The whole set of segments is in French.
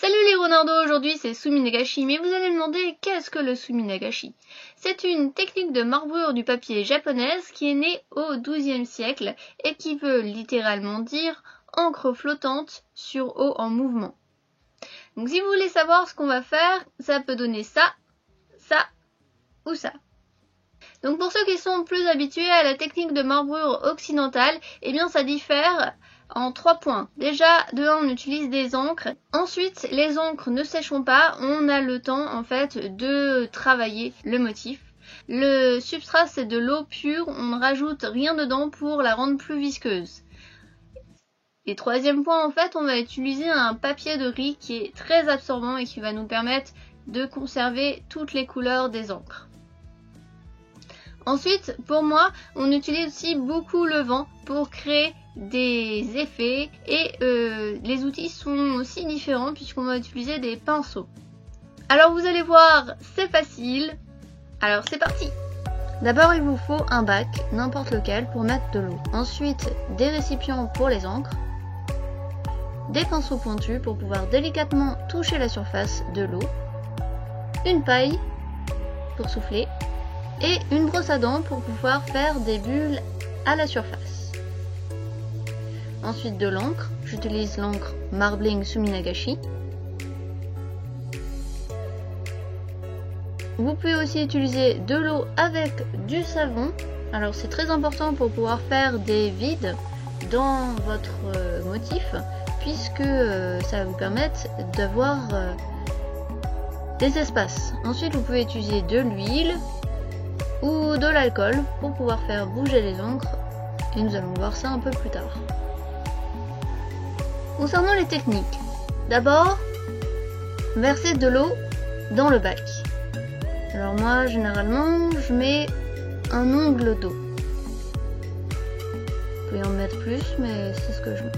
Salut les renardos, aujourd'hui c'est Suminagashi, mais vous allez me demander qu'est-ce que le Suminagashi? C'est une technique de marbrure du papier japonaise qui est née au XIIe siècle et qui veut littéralement dire encre flottante sur eau en mouvement. Donc si vous voulez savoir ce qu'on va faire, ça peut donner ça, ça ou ça. Donc pour ceux qui sont plus habitués à la technique de marbrure occidentale, eh bien ça diffère en 3 points. Déjà, de 1, on utilise des encres. Ensuite, les encres ne séchent pas. On a le temps, en fait, de travailler le motif. Le substrat, c'est de l'eau pure. On ne rajoute rien dedans pour la rendre plus visqueuse. Et 3e point, en fait, on va utiliser un papier de riz qui est très absorbant et qui va nous permettre de conserver toutes les couleurs des encres. Ensuite, pour moi, on utilise aussi beaucoup le vent pour créer des effets et les outils sont aussi différents puisqu'on va utiliser des pinceaux. Alors vous allez voir, c'est facile. Alors c'est parti. D'abord il vous faut un bac, n'importe lequel, pour mettre de l'eau. Ensuite des récipients pour les encres, des pinceaux pointus pour pouvoir délicatement toucher la surface de l'eau, une paille pour souffler et une brosse à dents pour pouvoir faire des bulles à la surface. Ensuite de l'encre, j'utilise l'encre Marbling Suminagashi. Vous pouvez aussi utiliser de l'eau avec du savon. Alors c'est très important pour pouvoir faire des vides dans votre motif, puisque ça va vous permettre d'avoir des espaces. Ensuite vous pouvez utiliser de l'huile ou de l'alcool pour pouvoir faire bouger les encres, et nous allons voir ça un peu plus tard. Concernant les techniques, d'abord, verser de l'eau dans le bac. Alors moi, généralement, je mets un ongle d'eau. Vous pouvez en mettre plus, mais c'est ce que je mets.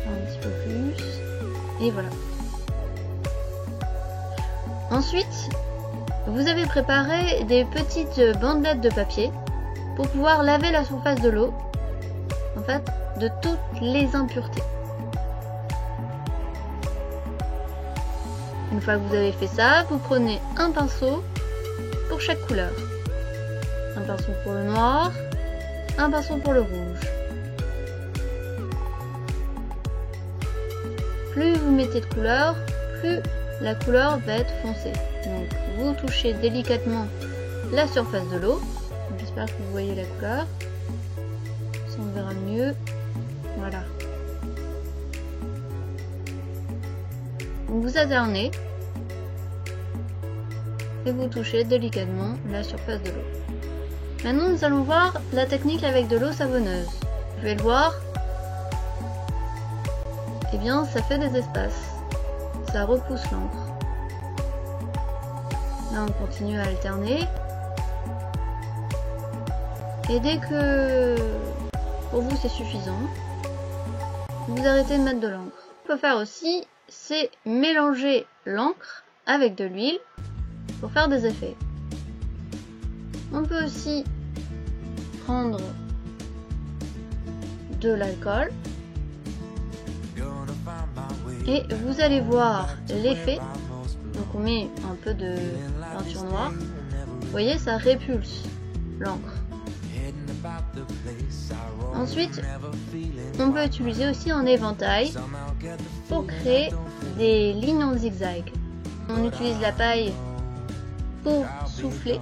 Un petit peu plus, et voilà. Ensuite, vous avez préparé des petites bandelettes de papier pour pouvoir laver la surface de l'eau, en fait, de toutes les impuretés. Une fois que vous avez fait ça, vous prenez un pinceau pour chaque couleur. Un pinceau pour le noir, un pinceau pour le rouge. Plus vous mettez de couleurs, plus la couleur va être foncée. Donc vous touchez délicatement la surface de l'eau. J'espère que vous voyez la couleur. Ça on verra mieux. Voilà. Vous alternez et vous touchez délicatement la surface de l'eau. Maintenant nous allons voir la technique avec de l'eau savonneuse. Vous pouvez le voir. Eh bien ça fait des espaces. Ça repousse l'encre. Là on continue à alterner. Et dès que pour vous c'est suffisant, vous arrêtez de mettre de l'encre. Ce qu'on peut faire aussi, c'est mélanger l'encre avec de l'huile pour faire des effets. On peut aussi prendre de l'alcool et vous allez voir l'effet. Donc on met un peu de peinture noire. Vous voyez, ça répulse l'encre. Ensuite, on peut utiliser aussi un éventail pour créer des lignes en zigzag. On utilise la paille pour souffler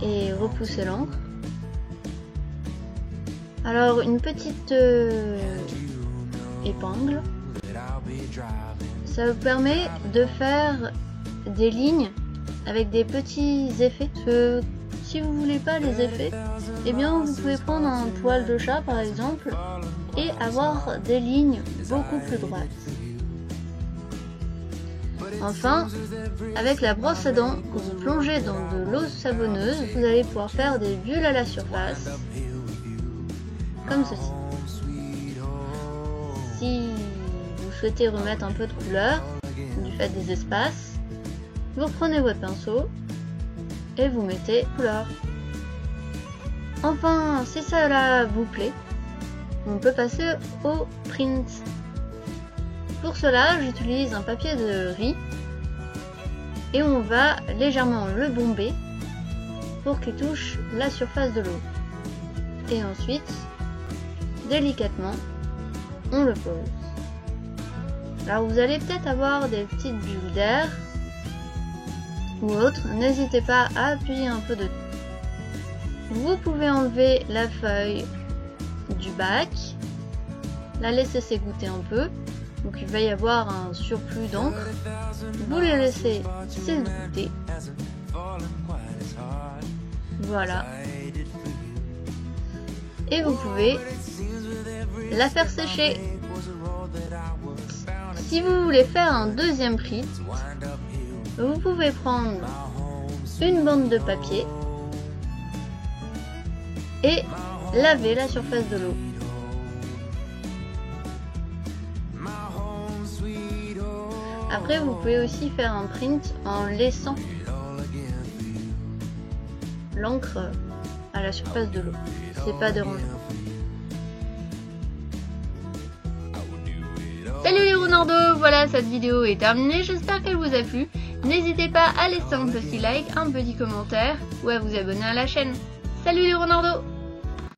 et repousser l'encre. Alors une petite épingle, ça vous permet de faire des lignes avec des petits effets. Si vous voulez pas les effets, eh bien vous pouvez prendre un poil de chat par exemple et avoir des lignes beaucoup plus droites. Enfin, avec la brosse à dents que vous plongez dans de l'eau savonneuse, vous allez pouvoir faire des bulles à la surface, comme ceci. Si vous souhaitez remettre un peu de couleur, du fait des espaces, vous reprenez votre pinceau et vous mettez couleur. Enfin, si cela vous plaît, on peut passer au print. Pour cela, j'utilise un papier de riz et on va légèrement le bomber pour qu'il touche la surface de l'eau. Et ensuite, délicatement, on le pose. Alors vous allez peut-être avoir des petites bulles d'air ou autre, n'hésitez pas à appuyer un peu dessus. Vous pouvez enlever la feuille du bac, la laisser s'égoutter un peu, donc il va y avoir un surplus d'encre, vous le laissez s'égoutter, voilà, et vous pouvez la faire sécher. Si vous voulez faire un deuxième print, vous pouvez prendre une bande de papier et laver la surface de l'eau. Après, vous pouvez aussi faire un print en laissant l'encre à la surface de l'eau. C'est pas dérangeant. Salut les Ronardos, voilà, cette vidéo est terminée, j'espère qu'elle vous a plu. N'hésitez pas à laisser un petit like, un petit commentaire ou à vous abonner à la chaîne. Salut les Ronardos!